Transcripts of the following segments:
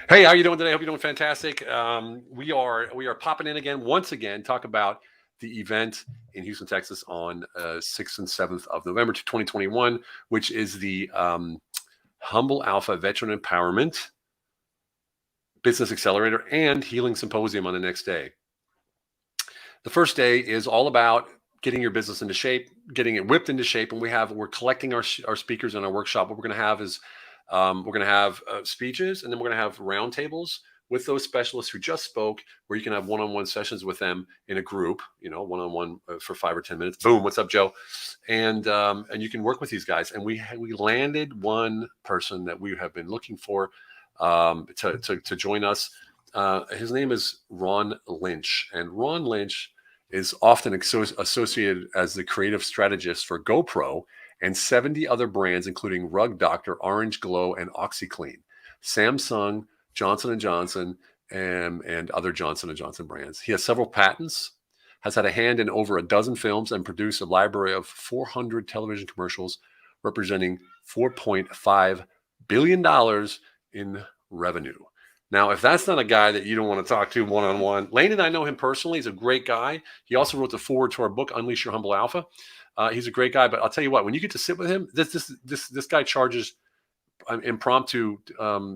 Hey, how you doing today? Hope you're doing fantastic. We are popping in again, once again, talk about the event in Houston, Texas on 6th and 7th of November 2021, which is the Humble Alpha Veteran Empowerment Business Accelerator and Healing Symposium on the next day. The first day is all about getting your business into shape, getting it whipped into shape, and we're collecting our speakers in our workshop. What we're going to have is we're going to have speeches, and then we're going to have roundtables with those specialists who just spoke, where you can have one-on-one sessions with them in a group, one-on-one for 5 or 10 minutes. Boom, what's up, Joe? And you can work with these guys. And we landed one person that we have been looking for to join us. His name is Ron Lynch, and Ron Lynch is often associated as the creative strategist for GoPro and 70 other brands, including Rug Doctor, Orange Glow, and OxyClean, Samsung, Johnson & Johnson, and other Johnson & Johnson brands. He has several patents, has had a hand in over a dozen films, and produced a library of 400 television commercials representing $4.5 billion in revenue. Now, if that's not a guy that you don't want to talk to one-on-one, Lane and I know him personally. He's a great guy. He also wrote the foreword to our book, Unleash Your Humble Alpha. He's a great guy, but I'll tell you what, when you get to sit with him, this guy charges impromptu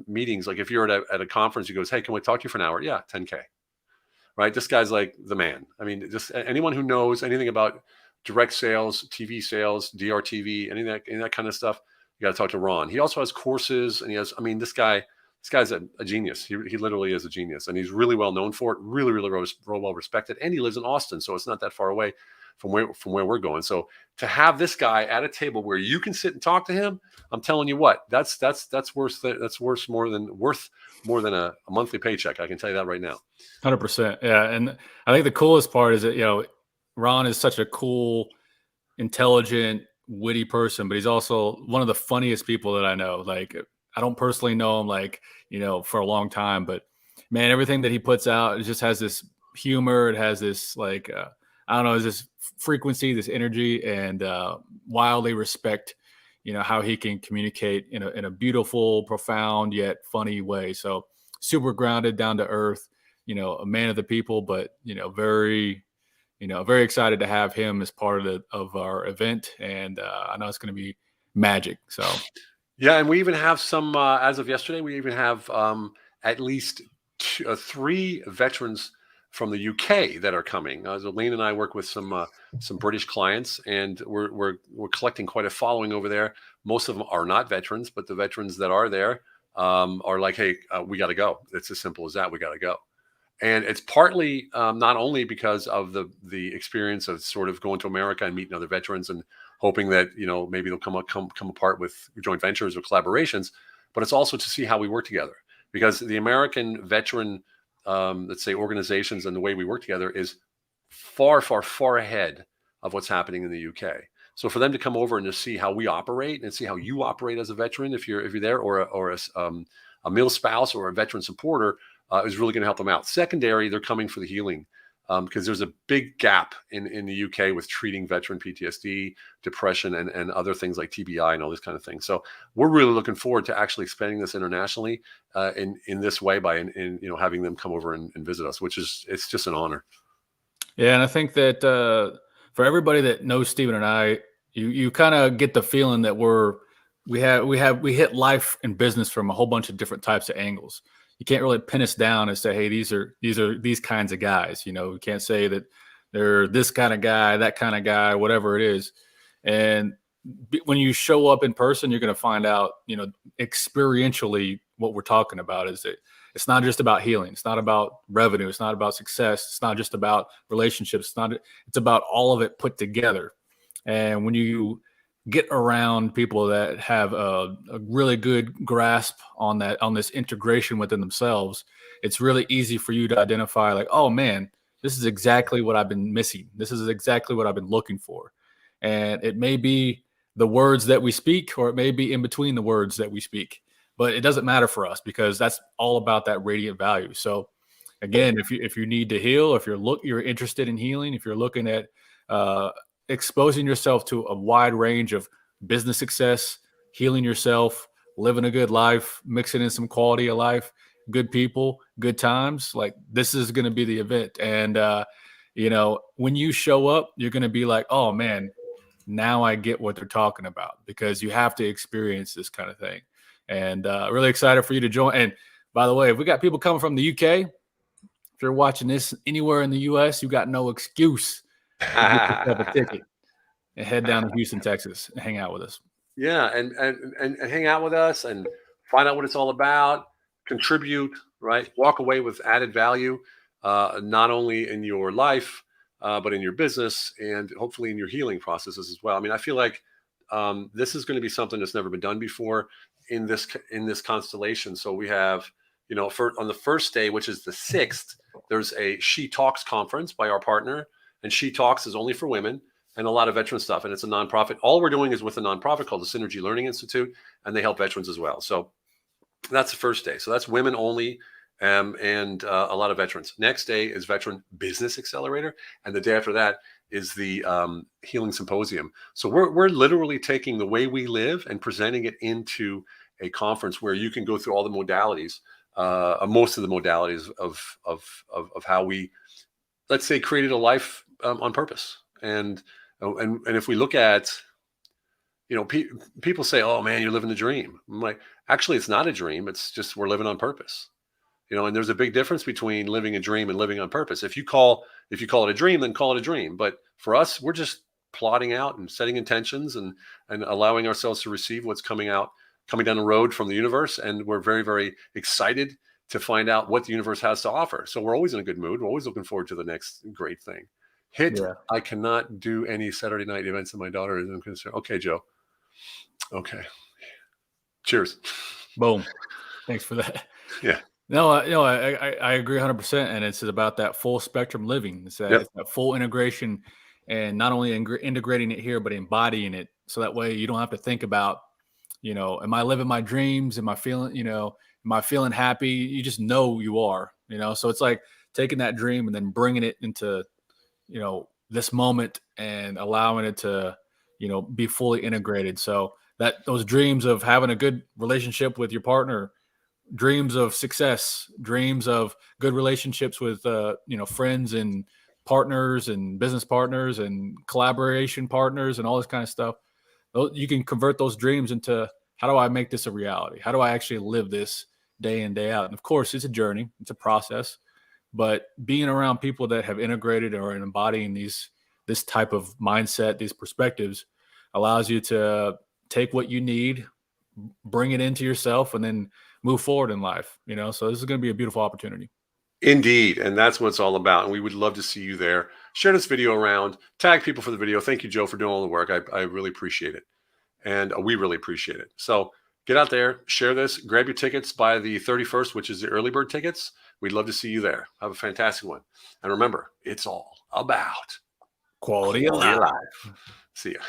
meetings. Like if you're at a conference, he goes, "Hey, can we talk to you for an hour?" Yeah, $10K. Right? This guy's like the man. I mean, just anyone who knows anything about direct sales, TV sales, DRTV, any of that kind of stuff, you got to talk to Ron. He also has courses, and he has, I mean, this guy's a genius. He literally is a genius, and he's really well known for it. Really, really well respected, and he lives in Austin, so it's not that far away from where we're going. So to have this guy at a table where you can sit and talk to him, I'm telling you what, that's worth more than a monthly paycheck. I can tell you that right now. 100%. Yeah, and I think the coolest part is that Ron is such a cool, intelligent, witty person, but he's also one of the funniest people that I know. Like, I don't personally know him for a long time, but man, everything that he puts out, it just has this humor. It has this this frequency, this energy, and wildly respect, how he can communicate in a beautiful, profound, yet funny way. So super grounded, down to earth, a man of the people, but, very excited to have him as part of our event. And I know it's going to be magic. So. Yeah, and we even have some, as of yesterday, we even have at least 3 veterans from the UK that are coming. So Lane and I work with some British clients, and we're collecting quite a following over there. Most of them are not veterans, but the veterans that are there are like, "Hey, we got to go." It's as simple as that. We got to go. And it's partly not only because of the experience of sort of going to America and meeting other veterans and hoping that maybe they'll come apart with joint ventures or collaborations, but it's also to see how we work together, because the American veteran, let's say, organizations and the way we work together is far, far, far ahead of what's happening in the UK. So for them to come over and to see how we operate and see how you operate as a veteran, if you're there, or a male spouse or a veteran supporter, is really going to help them out. Secondary, they're coming for the healing, because there's a big gap in the UK with treating veteran PTSD, depression, and other things like TBI and all this kind of thing. So we're really looking forward to actually expanding this internationally in this way by having them come over and visit us, it's just an honor. Yeah, and I think that for everybody that knows Stephen and I, you kind of get the feeling that we hit life and business from a whole bunch of different types of angles. You can't really pin us down and say, "Hey, these are these kinds of guys." We can't say that they're this kind of guy, that kind of guy, whatever it is. And when you show up in person, you're going to find out, experientially, what we're talking about is that it's not just about healing. It's not about revenue. It's not about success. It's not just about relationships. It's about all of it put together. And when you get around people that have a really good grasp on this integration within themselves, it's really easy for you to identify, like, "Oh man, this is exactly what I've been missing. This is exactly what I've been looking for." And it may be the words that we speak, or it may be in between the words that we speak, but it doesn't matter for us, because that's all about that radiant value. So again, if you need to heal, if you're interested in healing, if you're looking at exposing yourself to a wide range of business success, healing yourself, living a good life, mixing in some quality of life, good people, good times, like this is going to be the event. And, when you show up, you're going to be like, oh man, now I get what they're talking about, because you have to experience this kind of thing. And really excited for you to join. And by the way, if we got people coming from the UK, if you're watching this anywhere in the US, you got no excuse to get yourself a ticket and head down to Houston, Texas, and hang out with us. Yeah, and hang out with us and find out what it's all about. Contribute, right? Walk away with added value, not only in your life, but in your business and hopefully in your healing processes as well. I mean, I feel like this is going to be something that's never been done before in this constellation. So we have, on the first day, which is the 6th, there's a She Talks conference by our partner, and She Talks is only for women, and a lot of veteran stuff. And it's a nonprofit. All we're doing is with a nonprofit called the Synergy Learning Institute, and they help veterans as well. So that's the first day. So that's women only, and a lot of veterans. Next day is Veteran Business Accelerator, and the day after that is the Healing Symposium. So we're literally taking the way we live and presenting it into a conference where you can go through all the modalities, most of the modalities of how we, let's say, created a life on purpose. And if we look at, people say, oh man, you're living the dream. I'm like, actually, it's not a dream. It's just, we're living on purpose, and there's a big difference between living a dream and living on purpose. If you call it a dream, then call it a dream. But for us, we're just plotting out and setting intentions and allowing ourselves to receive what's coming down the road from the universe. And we're very, very excited to find out what the universe has to offer. So we're always in a good mood. We're always looking forward to the next great thing. Yeah. I cannot do any Saturday night events, and my daughter is concerned. Okay, Joe. Okay. Cheers. Boom. Thanks for that. Yeah. No, I agree 100%. And it's about that full spectrum living. It's that full integration, and not only integrating it here, but embodying it. So that way you don't have to think about, am I living my dreams? Am I feeling happy? You just know you are, so it's like taking that dream and then bringing it into, this moment and allowing it to, be fully integrated. So that those dreams of having a good relationship with your partner, dreams of success, dreams of good relationships with, friends and partners and business partners and collaboration partners and all this kind of stuff. You can convert those dreams into, how do I make this a reality? How do I actually live this day in, day out? And of course, it's a journey, it's a process, but being around people that have integrated or embodying this type of mindset, these perspectives, allows you to take what you need, bring it into yourself, and then move forward in life, so this is going to be a beautiful opportunity. Indeed. And that's what it's all about. And we would love to see you there. Share this video around, tag people for the video. Thank you, Joe, for doing all the work. I really appreciate it. And we really appreciate it. So get out there, share this, grab your tickets by the 31st, which is the early bird tickets. We'd love to see you there. Have a fantastic one. And remember, it's all about quality of life. See ya.